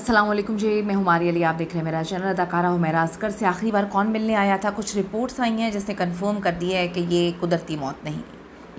अस्सलाम वालेकुम जी, मैं हुमारी अली। आप देख रहे हैं मेरा चैनल। अदाकारा हुमैरा असगर से आखिरी बार कौन मिलने आया था? कुछ रिपोर्ट्स आई हैं जिसने कंफर्म कर दिया है कि ये कुदरती मौत नहीं,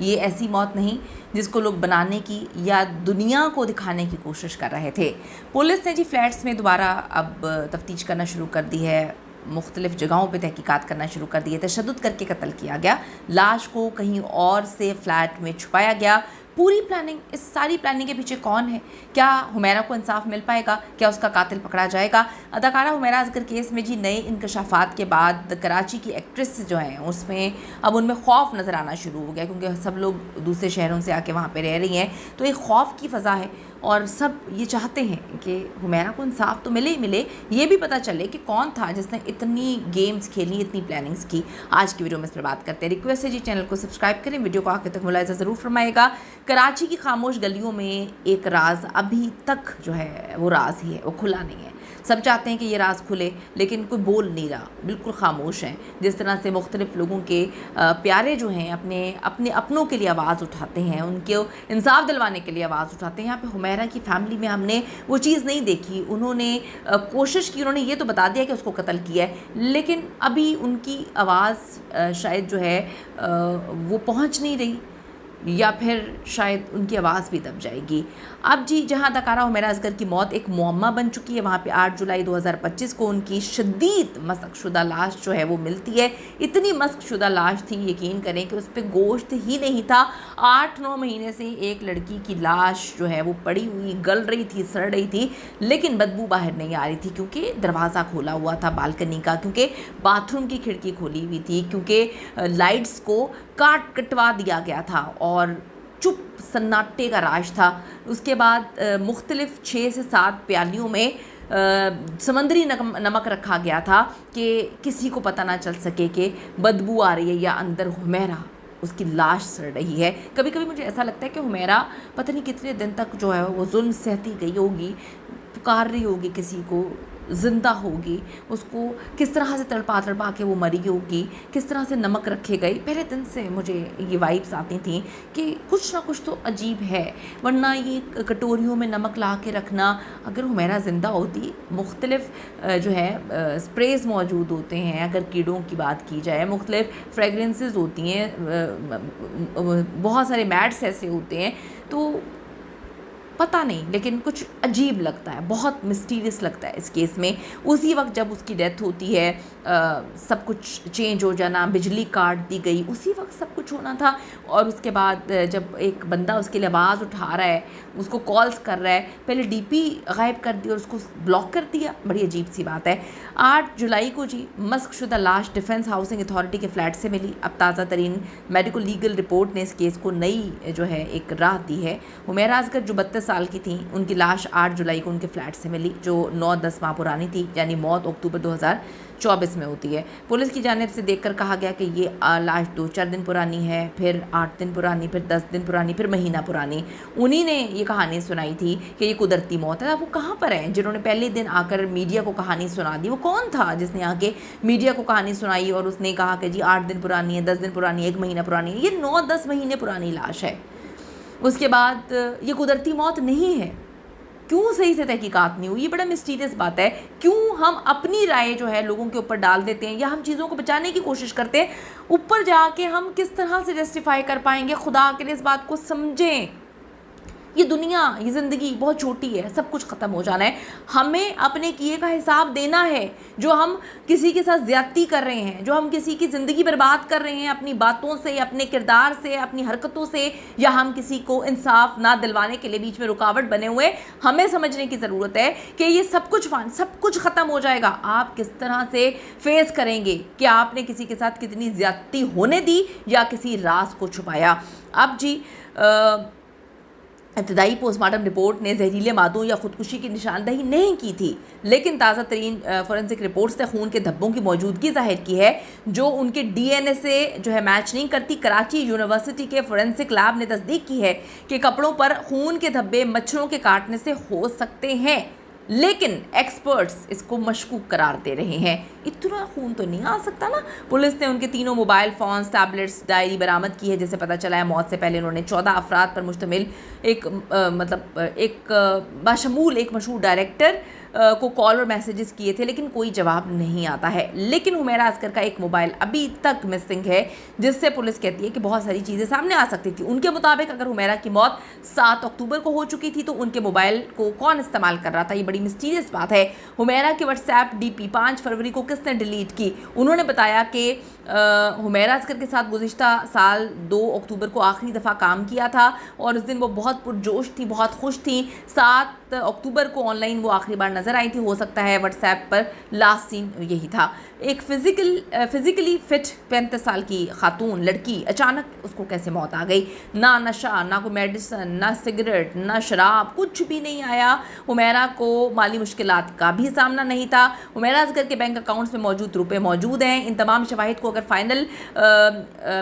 ये ऐसी मौत नहीं जिसको लोग बनाने की या दुनिया को दिखाने की कोशिश कर रहे थे। पुलिस ने जी फ्लैट्स में दोबारा अब तफ्तीश करना शुरू कर दी है, मुख्तलिफ़ जगहों पे तहकीकात करना शुरू कर दी है। तशद्दुद करके कत्ल किया गया, लाश को कहीं और से फ्लैट में छुपाया गया। पूरी प्लानिंग, इस सारी प्लानिंग के पीछे कौन है? क्या हुमैरा को इंसाफ मिल पाएगा? क्या उसका कातिल पकड़ा जाएगा? अदाकारा हुमैरा असगर केस में जी नए इंकशाफात के बाद कराची की एक्ट्रेस जो हैं उसमें अब उनमें खौफ नज़र आना शुरू हो गया, क्योंकि सब लोग दूसरे शहरों से आके वहाँ पे रह रही हैं, तो एक खौफ की फ़ज़ा है और सब ये चाहते हैं कि हुमैरा को इंसाफ तो मिले ही मिले, ये भी पता चले कि कौन था जिसने इतनी गेम्स खेली, इतनी प्लानिंग्स की। आज की वीडियो में इस पर बात करते हैं। रिक्वेस्ट है जी, चैनल को सब्सक्राइब करें, वीडियो को आखिर तक मुलाहिज़ा ज़रूर फरमाएगा। कराची की खामोश गलियों में एक राज अभी तक जो है वो राज ही है, वो खुला नहीं है। सब चाहते हैं कि ये राज खुले, लेकिन कोई बोल नहीं रहा, बिल्कुल खामोश हैं। जिस तरह से मुख्तलिफ़ लोगों के प्यारे जो हैं अपने अपनों के लिए आवाज़ उठाते हैं, उनके इंसाफ दिलवाने के लिए आवाज़ उठाते हैं। यहाँ पे हुमैरा की फैमिली में हमने वो चीज़ नहीं देखी। उन्होंने कोशिश की, उन्होंने ये तो बता दिया कि उसको कत्ल किया है, लेकिन अभी उनकी आवाज़ शायद जो है वो पहुँच नहीं रही, या फिर शायद उनकी आवाज़ भी दब जाएगी। अब जी जहां अदाकारा हुमैरा असगर की मौत एक मुअम्मा बन चुकी है, वहाँ पे 8 जुलाई 2025 को उनकी शदीद मस्कशुदा लाश जो है वो मिलती है। इतनी मस्कशुदा लाश थी, यकीन करें कि उस पर गोश्त ही नहीं था। 8-9 महीने से एक लड़की की लाश जो है वो पड़ी हुई, गल रही थी, सड़ रही थी, लेकिन बदबू बाहर नहीं आ रही थी, क्योंकि दरवाज़ा खोला हुआ था बालकनी का, क्योंकि बाथरूम की खिड़की खोली हुई थी, क्योंकि लाइट्स को कटवा दिया गया था और चुप सन्नाटे का राज था। उसके बाद मुख्तलिफ़ 6 से 7 प्यालियों में समंदरी नमक रखा गया था कि किसी को पता ना चल सके कि बदबू आ रही है या अंदर हुमैरा, उसकी लाश सड़ रही है। कभी कभी मुझे ऐसा लगता है कि हुमैरा पता नहीं कितने दिन तक जो है वो जुल्म सहती गई होगी, पुकार रही होगी किसी को, ज़िंदा होगी, उसको किस तरह से तड़पा तड़पा के वो मरी होगी, किस तरह से नमक रखे गए। पहले दिन से मुझे ये वाइब्स आती थी कि कुछ ना कुछ तो अजीब है, वरना ये कटोरियों में नमक ला के रखना। अगर हुमैरा ज़िंदा होती, मुख्तलिफ़ जो है स्प्रेज मौजूद होते हैं, अगर कीड़ों की बात की जाए, मुख्तलिफ़ फ्रेगरेंसेस होती हैं, बहुत सारे मैट्स ऐसे होते हैं, तो पता नहीं, लेकिन कुछ अजीब लगता है, बहुत मिस्टीरियस लगता है इस केस में। उसी वक्त जब उसकी डेथ होती है, सब कुछ चेंज हो जाना, बिजली काट दी गई, उसी वक्त सब कुछ होना था। और उसके बाद जब एक बंदा उसके लिए आवाज़ उठा रहा है, उसको कॉल्स कर रहा है, पहले डीपी गायब कर दिया और उसको ब्लॉक कर दिया, बड़ी अजीब सी बात है। 8 जुलाई को जी मस्कशुदा लाश डिफेंस हाउसिंग अथॉरिटी के फ्लैट से मिली। अब ताज़ा तरीन मेडिकल लीगल रिपोर्ट ने इस केस को नई जो है एक राह दी है। हुमैरा असगर जो 32 साल की थी, उनकी लाश 8 जुलाई को उनके फ्लैट से मिली, जो 9-10 माह पुरानी थी, यानी मौत अक्टूबर 2024 में होती है। पुलिस की जानिब से देखकर कहा गया कि ये लाश 2-4 दिन पुरानी है, फिर 8 दिन पुरानी, फिर 10 दिन पुरानी, फिर महीना पुरानी। उन्हीं ने ये कहानी सुनाई थी कि ये कुदरती मौत है। अब वो कहाँ पर हैं जिन्होंने पहले दिन आकर मीडिया को कहानी सुना दी? वो कौन था जिसने आके मीडिया को कहानी सुनाई और उसने कहा कि जी 8 दिन पुरानी है, 10 दिन पुरानी है, 1 महीना पुरानी है? ये 9-10 महीने पुरानी लाश है। उसके बाद ये कुदरती मौत नहीं है। क्यों सही से तहकीकात नहीं हुई? ये बड़ा मिस्टीरियस बात है। क्यों हम अपनी राय जो है लोगों के ऊपर डाल देते हैं, या हम चीज़ों को बचाने की कोशिश करते हैं? ऊपर जाके हम किस तरह से जस्टिफाई कर पाएंगे? खुदा के लिए इस बात को समझें। ये दुनिया, ये ज़िंदगी बहुत छोटी है, सब कुछ ख़त्म हो जाना है। हमें अपने किए का हिसाब देना है। जो हम किसी के साथ ज़्यादती कर रहे हैं, जो हम किसी की ज़िंदगी बर्बाद कर रहे हैं अपनी बातों से, अपने किरदार से, अपनी हरकतों से, या हम किसी को इंसाफ ना दिलवाने के लिए बीच में रुकावट बने हुए, हमें समझने की ज़रूरत है कि ये सब कुछ ख़त्म हो जाएगा। आप किस तरह से फेस करेंगे कि आपने किसी के साथ कितनी ज़्यादती होने दी या किसी राज को छुपाया। अब जी इब्तदाई पोस्टमार्टम रिपोर्ट ने जहरीले मादों या ख़ुदकुशी की निशानदही नहीं की थी, लेकिन ताज़ा तरीन फॉरेंसिक रिपोर्ट्स ने खून के धब्बों की मौजूदगी जाहिर की है, जो उनके DNA से जो है मैच नहीं करती। कराची यूनिवर्सिटी के फॉरेंसिक लैब ने तस्दीक की है कि कपड़ों पर खून के धब्बे मच्छरों के काटने से हो सकते हैं, लेकिन एक्सपर्ट्स इसको मशकूक करार दे रहे हैं। इतना खून तो नहीं आ सकता ना। पुलिस ने उनके 3 मोबाइल फ़ोन्स, टैबलेट्स, डायरी बरामद की है। जैसे पता चला है मौत से पहले उन्होंने 14 अफराद पर मुश्तमिल एक बाशमूल एक मशहूर डायरेक्टर को कॉल और मैसेजेस किए थे, लेकिन कोई जवाब नहीं आता है। लेकिन हुमैरा असगर का एक मोबाइल अभी तक मिसिंग है, जिससे पुलिस कहती है कि बहुत सारी चीज़ें सामने आ सकती थी। उनके मुताबिक अगर हुमैरा की मौत 7 अक्टूबर को हो चुकी थी तो उनके मोबाइल को कौन इस्तेमाल कर रहा था, ये बड़ी मिस्टीरियस बात है। हुमैरा की व्हाट्सएप डीपी 5 फरवरी को किसने डिलीट की? उन्होंने बताया कि हुमैरा असगर के साथ गुज़िश्ता साल 2 अक्टूबर को आखिरी दफ़ा काम किया था और उस दिन वो बहुत पुरजोश थी, बहुत खुश थी। 7 अक्टूबर को ऑनलाइन वो आखिरी बार नज़र आई थी। हो सकता है व्हाट्सएप पर लास्ट सीन यही था। एक फिज़िकली फिट 35 साल की खातून लड़की, अचानक उसको कैसे मौत आ गई? ना नशा, ना कोई मेडिसिन, ना सिगरेट, ना शराब, कुछ भी नहीं आया। हुमैरा को माली मुश्किलात का भी सामना नहीं था। हुमैरा असगर के बैंक अकाउंट्स में मौजूद रुपए मौजूद हैं। इन तमाम शवाहिद को अगर फाइनल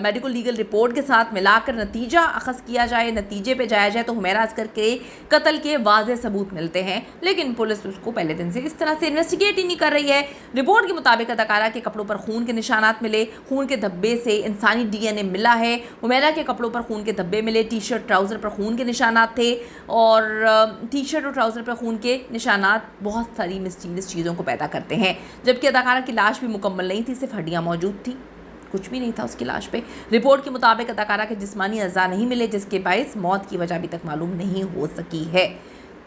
मेडिकल लीगल रिपोर्ट के साथ मिलाकर नतीजा अखज़ किया जाए, नतीजे पे जाया जाए, तो हुमैरा असगर के कत्ल के वाज़ेह सबूत मिलते हैं। लेकिन पुलिस उसको पहले दिन से इस तरह से इन्वेस्टिगेट ही नहीं कर रही है। रिपोर्ट के मुताबिक अदाकारा के कपड़ों पर खून के निशानात मिले, खून के धब्बे से इंसानी DNA मिला है। हुमैरा के कपड़ों पर खून के धब्बे मिले, टी शर्ट ट्राउज़र पर खून के निशानात थे और टी शर्ट और ट्राउज़र पर खून के निशानात बहुत सारी मिस्टीरियस चीज़ों को पैदा करते हैं। जबकि अदाकारा की लाश भी मुकम्मल नहीं थी, सिर्फ हड्डियाँ मौजूद थी, कुछ भी नहीं था उसकी लाश पे। रिपोर्ट के मुताबिक अदाकारा के जिस्मानी अज़ा नहीं मिले, जिसके बायस मौत की वजह अभी तक मालूम नहीं हो सकी है।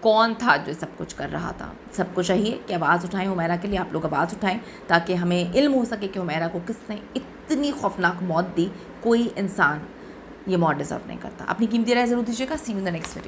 कौन था जो सब कुछ कर रहा था? सबको चाहिए कि आवाज़ उठाएं हुमैरा के लिए, आप लोग आवाज़ उठाएं ताकि हमें इल्म हो सके कि हुमैरा को किसने इतनी खौफनाक मौत दी। कोई इंसान ये मौत डिज़र्व नहीं करता। अपनी कीमती राय ज़रूर दीजिएगा। See you in the next video.